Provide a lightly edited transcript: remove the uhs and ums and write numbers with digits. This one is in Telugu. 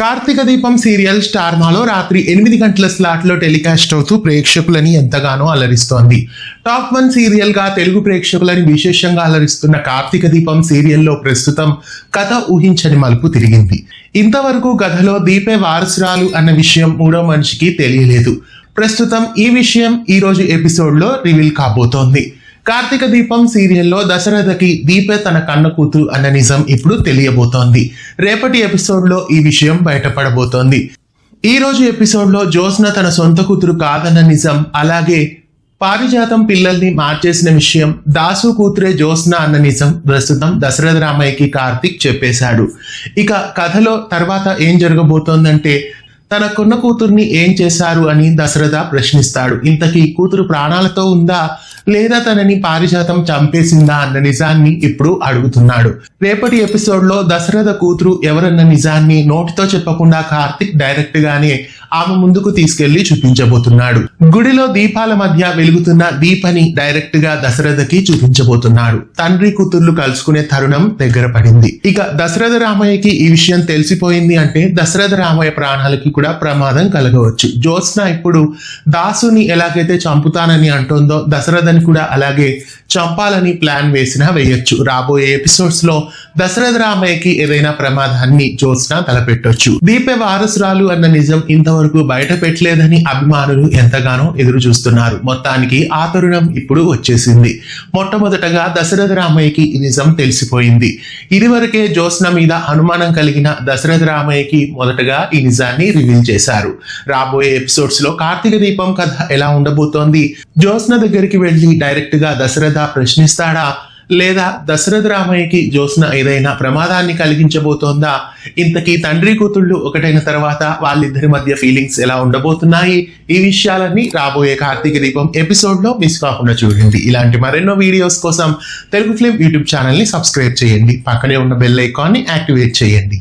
కార్తీక దీపం సీరియల్ స్టార్ మాలో రాత్రి 8 గంటల స్లాట్ లో టెలికాస్ట్ అవుతూ ప్రేక్షకులని ఎంతగానో అలరిస్తోంది. టాప్ 1 సీరియల్ గా తెలుగు ప్రేక్షకులని విశేషంగా అలరిస్తున్న కార్తీక దీపం సీరియల్లో ప్రస్తుతం కథ ఊహించని మలుపు తిరిగింది. ఇంతవరకు కథలో దీపే వారసురాలు అన్న విషయం మూడో మనిషికి తెలియలేదు. ప్రస్తుతం ఈ విషయం ఈ రోజు ఎపిసోడ్ లో రివీల్ కాబోతోంది. కార్తీక దీపం సీరియల్లో దశరథకి దీపే తన కన్న కూతురు అన్న నిజం ఇప్పుడు తెలియబోతోంది. రేపటి ఎపిసోడ్ లో ఈ విషయం బయటపడబోతోంది. ఈ రోజు ఎపిసోడ్ లో జ్యోత్స్న తన సొంత కూతురు కాదన్న నిజం, అలాగే పారిజాతం పిల్లల్ని మార్చేసిన విషయం, దాసు కూతురే జ్యోత్స్న అన్న నిజం ప్రస్తుతం దశరథ రామయ్యకి కార్తీక్ చెప్పేశాడు. ఇక కథలో తర్వాత ఏం జరగబోతోందంటే, తన కొన్న కూతుర్ని ఏం చేశారు అని దశరథ ప్రశ్నిస్తాడు. ఇంతకీ కూతురు ప్రాణాలతో ఉందా లేదా తనని పారిజాతం చంపేసిందా అన్న నిజాన్ని ఇప్పుడు అడుగుతున్నాడు. రేపటి ఎపిసోడ్ లో దశరథ కూతురు ఎవరన్న నిజాన్ని నోటితో చెప్పకుండా కార్తిక్ డైరెక్ట్ గానే ఆమె ముందుకు తీసుకెళ్లి చూపించబోతున్నాడు. గుడిలో దీపాల మధ్య వెలుగుతున్న దీపని డైరెక్ట్ గా దశరథకి చూపించబోతున్నాడు. తండ్రి కూతుర్లు కలుసుకునే తరుణం దగ్గర పడింది. ఇక దశరథ రామయ్యకి ఈ విషయం తెలిసిపోయింది అంటే దశరథ రామయ్య ప్రాణాలకి కూడా ప్రమాదం కలగవచ్చు. జ్యోత్స్న ఇప్పుడు దాసుని ఎలాగైతే చంపుతానని అంటుందో దశరథని కూడా అలాగే చంపాలని ప్లాన్ వేసినా వేయొచ్చు. రాబోయే ఎపిసోడ్స్ లో దశరథ రామయ్యకి ఏదైనా ప్రమాదాన్ని జ్యోత్స్న తలపెట్టొచ్చు. దీపే వారసురాలు అన్న నిజం ఇంతవరకు బయట పెట్టలేదని అభిమానులు ఎంతగానో ఎదురు చూస్తున్నారు. మొత్తానికి ఆ తరుణం ఇప్పుడు వచ్చేసింది. మొట్టమొదటగా దశరథ రామయ్యకి ఈ నిజం తెలిసిపోయింది. ఇదివరకే జ్యోత్స్న మీద అనుమానం కలిగిన దశరథ రామయ్యకి మొదటగా ఈ నిజాన్ని రివీల్ చేశారు. రాబోయే ఎపిసోడ్స్ లో కార్తీక దీపం కథ ఎలా ఉండబోతోంది, జ్యోత్స్న దగ్గరికి వెళ్లి డైరెక్ట్ గా దశరథ ప్రశ్నిస్తాడా లేదా దశరథ రామయ్యకి జ్యోత్స్న ఏదైనా ప్రమాదాన్ని కలిగించబోతోందా, ఇంతకీ తండ్రి కూతుళ్ళు ఒకటైన తర్వాత వాళ్ళిద్దరి మధ్య ఫీలింగ్స్ ఎలా ఉండబోతున్నాయి, ఈ విషయాలన్నీ రాబోయే కార్తీక దీపం ఎపిసోడ్ లో మిస్ కాకుండా చూడండి. ఇలాంటి మరెన్నో వీడియోస్ కోసం తెలుగు ఫిల్మ్ యూట్యూబ్ ఛానల్ ని సబ్స్క్రైబ్ చేయండి. పక్కనే ఉన్న బెల్ ఐకాన్ ని యాక్టివేట్ చేయండి.